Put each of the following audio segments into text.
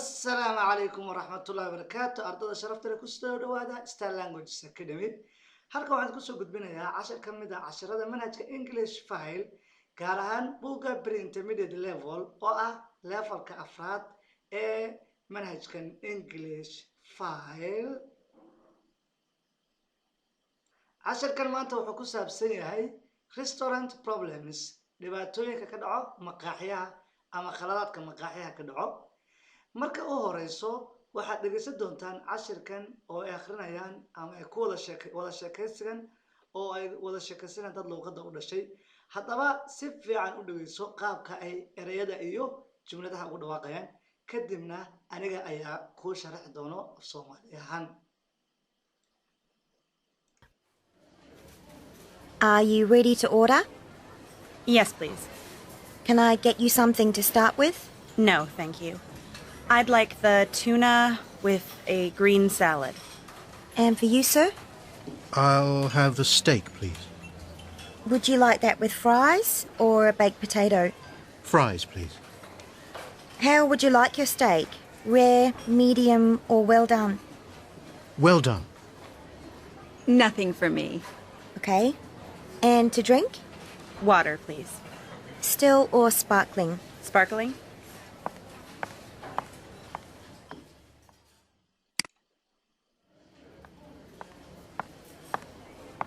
السلام عليكم ورحمة الله وبركاته أرض شرفت لك أستاذ وهذا ستار لانجويج أكاديمي halka waxaan kusoo gudbinayaa cashar ka mid ah casharada manhajka English file gaar ahaan buugga pre-intermediate level oo ah levelka afraad ee manhajkan English file casharkan maanta wuxuu ku saabsan yahay restaurant problems dhibaatooyinka ka dhaco maqaaxiyaha ama khaladaadka maqaaxiyaha ka dhaco marka uu horeyso waxaad dhageysan doontaan cashirkan oo ay akhrinayaan ama ay ku wada sheekaysigan oo ay wada sheekaysanayaan dad luqadda u dhashay haddaba si fiican u dhageyso qaabka ay ereyada iyo jumladaha ugu dhawaaqayaan kadibna aniga ayaa kuu sharaxi doono Soomaali ahaan. Are you ready to order? Yes, please. Can I get you something to start with? No, thank you. I'd like the tuna with a green salad. And for you, sir? I'll have the steak, please. Would you like that with fries or a baked potato? Fries, please. How would you like your steak? Rare, medium, or well done? Well done. Nothing for me. Okay. And to drink? Water, please. Still or sparkling? Sparkling?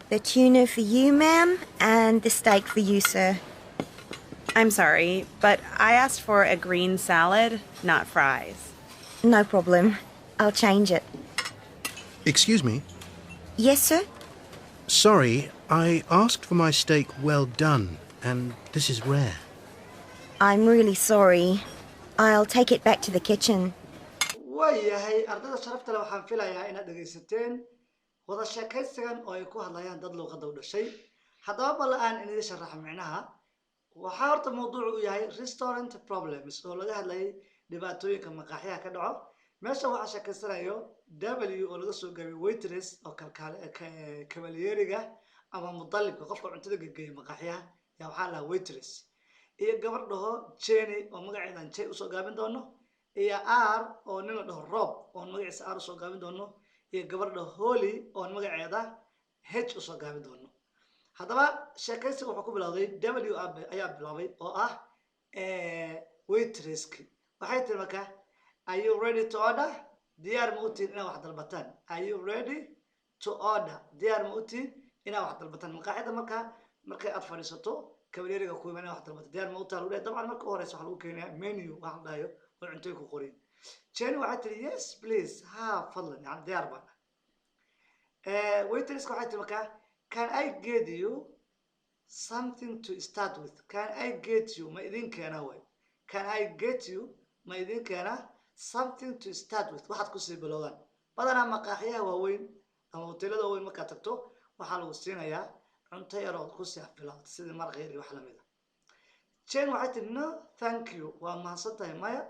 The tuna for you, ma'am, and the steak for you, sir. I'm sorry, but I asked for a green salad, not fries. No problem. I'll change it. Excuse me. Yes, sir? Sorry, I asked for my steak well done, and this is rare. I'm really sorry. I'll take it back to the kitchen. waayahay ardayda sharafta leh waxaan filayaa inaad dhageysateen wada sheekaysigan oo ay ku hadlayaan dad luqadda u dhashay haddaba bal aan idin sharaxo micnaha waxaa horta mawduucu u yahay restaurant problems oo laga hadlayay dhibaatooyinka maqaaxiyaha ka dhaco meesha waxaa sheekaysanayo w oo laga soo gaabiyay waitress oo kabalyeeriga ama mudallibka qofka cuntada gegeeya maqaaxiyaha yaa waxaa lahaa waitress iyo gabar dhaho Jenny oo magaceedan Jay usoo gaabin doono iyo R oo nin la dhaho Rob oo magaciisa R usoo gaabin doono iyo gabar dhaho Holly oo magaceeda H usoo gaabin doono haddaba sheekaysiga wuxuu ku bilowday W ayaa bilaabay oo ah waitress waxay tiri marka are you ready to order diyaar ma u tihiin inaad wax dalbataan are you ready to order diyaar ma u tihiin inaad wax dalbataan maqaaxida markay aad fadhiisato kabalyeeriga ku imaanaya wax dalbata diyaar ma u tahay leeyahay dabcan marka horeysa waxa lagu keenayaa menu waxa la dhahayo oo cuntooyin ku qorin Jenny waxay tiri yes please ha fadlan yani diyaar baan waitress waxay tiri marka can I get you something to start with can I get you ma idin keena way can I get you ma idin keena something to start with waxaad ku sii bilowdaan badanaa maqaaxiyaha waaweyn ama hoteelada waaweyn markaad tagto waxaa lagu siinayaa cunto yar oo ku sii bilowda sida maraq yar iyo wax lamid ah Jane waxay tiri no thank you waa mahadsantahay maya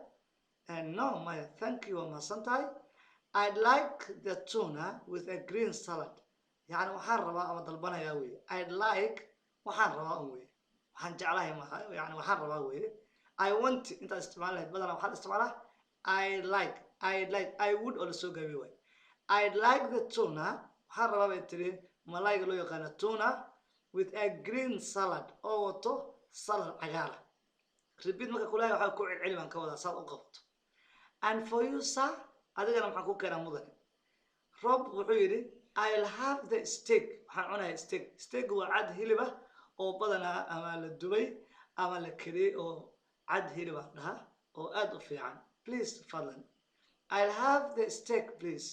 no maya thank you waa mahadsantahay I'd like the tuna with a green salad yani waxaan rabaa ama dalbanayaa weeye I'd like waxaan rabaa weeye waxaan jeclahay yani waxaan rabaa weeye I want inta isticmaalayd badanaa waxaan isticmaalaa I would also go away I'd like the tuna waxaan rabaa bay tiri malayga loo yaqaan tuna with a green salad oo wato salad cagaar repeat marka kulay waxa ku celceli baan ka wada saad u qabto and for you sir adigana waxaan ku keenaa mudan Rob wuxuu yiri I'll have the steak waxaan cunayaa steak waa cad hilib ah oo badanaa ama la dubay ama la kariyay oo cad hilib ah dhaha oo aad u fiican please fadlan I'll have the steak please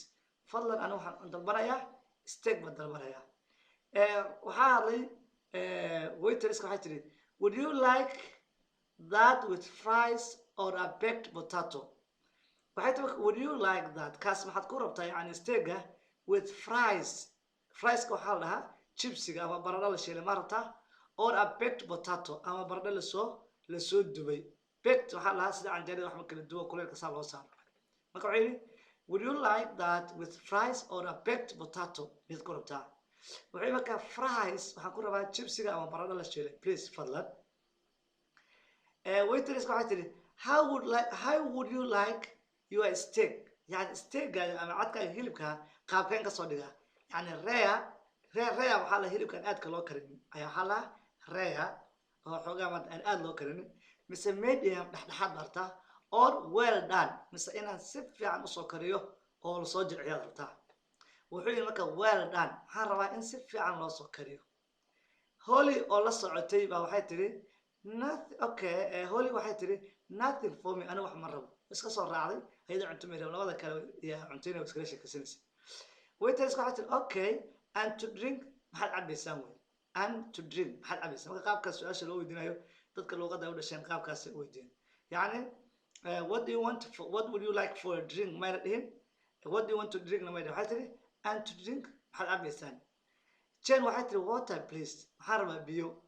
fadlan anu waxaan dalbanayaa steak baan dalbanayaa waxaa hadlay waitress waxay tiri would you like that with fries or a baked potato waxay tiri would you like that kaas maxaad ku rabtaa yani steak with fries waxaa la dhahaa chipsiga ama baradho la shiilay ma rabtaa or a baked potato ama baradho lasoo dubay baked waxaa la dhahaa sida canjeerada wax ma kala duwan kuleelka saa loo saaro marka waxay yidhi would you like that with fries or a baked potato mid ku rabtaa waxay markaa fries waxaan ku rabaa chipsiga ama baradho la shiilay please fadlan waitress waxay tiri how would you like your steak يعني steak أما عدك هيلبكا قاب كان كصديقة يعني ريا وحلا هيلبكا أد كلو كريم أي حلا ريا هو حاجة ما أد لو كريم مثل medium نحن حضرتها or well done مثل إن سف عن سكريو أو صوج عيارتها وحين مكا well done حروا إن سف عن لو سكريو هولي أو لصعتي بوحي تري nothing okay هولي وحي تري nothing for me أنا واحد مرة بس كسر راعي هيدا عن تمير ولا هذا كلام يا عنتيني بس كلش كسنس ويترس قاعد okay and to drink محل عبد يسوي and to drink محل عبد يسوي قاب كاس سؤال شلو يدينه تذكر لغة ده ولا شيء قاب كاس ويدين يعني what do you want for, what would you like for a drink ما يرتين what do you want to drink ما يرتين حتى and to drink محل عبد يسوي كان واحد water please محرم بيو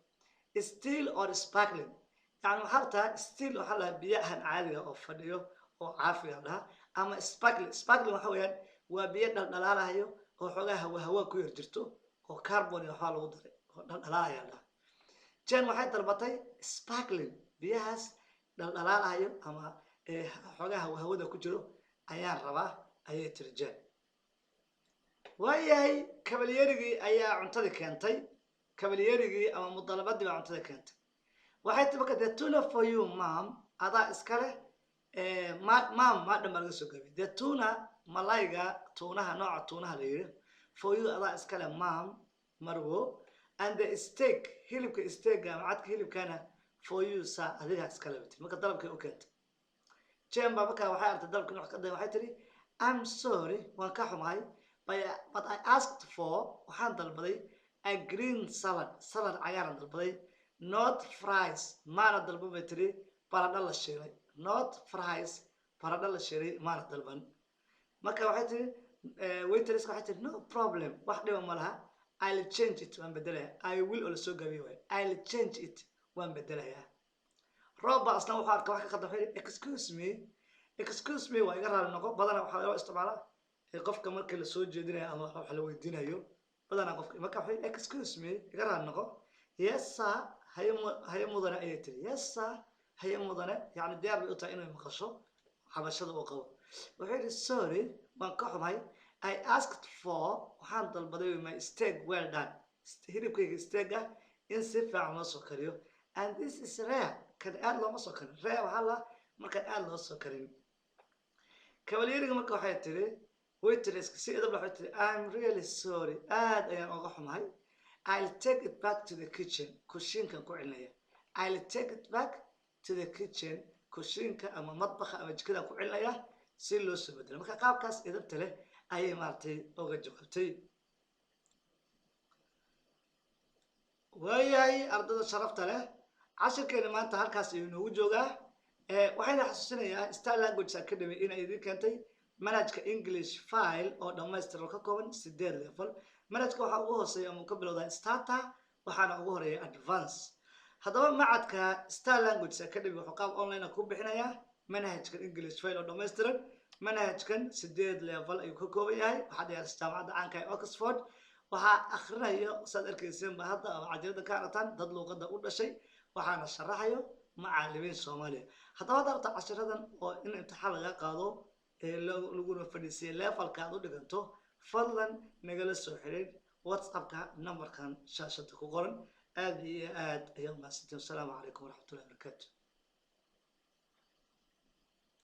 still or sparkling يعني محرتها still وحلا بيئها عالية أو فديو أو عافية لها أما sparkling وحويان وبيئة دلالة هيو أو حوجها هو كوير جرتو أو كربون يحال وضري دلالة لها كان واحد دربتي sparkling بيئها دلالة هيو أما حوجها هو ده كجرو أيان رباه أي ترجع وهي كابلييرجي أيا عنتدي كنتي كابلييرجي أما مطالبات دي عنتدي كنتي waxay tibaka the tuna for you mom adaa iskale ma dhamma laga soo gabi the tuna malayga tuunaha nooca tuunaha la yiri for you adaa iskale mom marwo and the steak hilibka steak ama cadka hilibkana for you sa adiga iskale bati marka dalabka u keentay jemba marka waxay artay dalabka wax ka day waxay tiri I'm sorry waan ka xumahay but I asked for waxaan dalbaday a green salad cagaaran dalbaday not fries maana dalban bay tiri baradho la shiilay not fries baradho la shiilay maana dalban marka waxay tiri waitress waxay tiri no problem wax dhiba ma laha I'll change it waan bedelayaa I will also gabi way I'll change it waan bedelayaa rooba asna waxa arka wax ka qadam excuse me waa iga raali noqo badana waxa loo isticmaalaa qofka marka la soo jeedinayo ama wax la weydiinayo badana qofka marka waxay excuse me iga raali noqo yes sir هي مدنة أيتري يسا هي مدنة يعني ديار بيقطع إنه مقصو حبشة وقو وحيد sorry بنكحهم هاي I asked for وحان طلبوا my steak well done هيري بكي steak إن سفع ما سكريو and this is rare كان قال له ما سكر rare وحلا ما كان قال له سكرين كواليري ما كحيت تري ويتريس سي إذا بحثت I'm really sorry أيام أقحهم هاي I'll take it back to the kitchen. كوشينكا كوعنايا. I'll take it back to the kitchen. كوشينكا أما مطبخ أما جكدا كوعنايا. سيلو سبدل. مكا قاب كاس إذا بتله أي مارتي أوجا جوابتي. وهي أردد شرفت له. 10 كلمات هالكاس ينو جوجا. وحين حسسنا يا Style Language Academy إن إذا كنتي manage English file أو domestic ككون سدير level. manageka waxa ugu hooseeya ama ka bilowdaa starter waxaana ugu horeeya advance hadaba macadka Style Language Academy wuxuu qaab online ku bixinayaa manhajka English file oo dhameystiran manhajkan 8 level ayuu ka kooban yahay waxa dhigaysa jaamacadda caanka ee Oxford waxa akhrinayo saad arkayseen ba hadda cajalada ka aragtaan dad luqadda u dhashay waxaana sharaxayo macallimiin Soomaali hadaba darta cashiradan oo in imtixaan laga qaado laguna fadhiisay levelka aad u dhiganto fadlan nagala soo xiriir WhatsApp-ka numberkan shaashada ku qoran aad iyo aad ayaan mahadsantiin. Assalaamu calaykum waraxmatullaahi wabarakaatuh.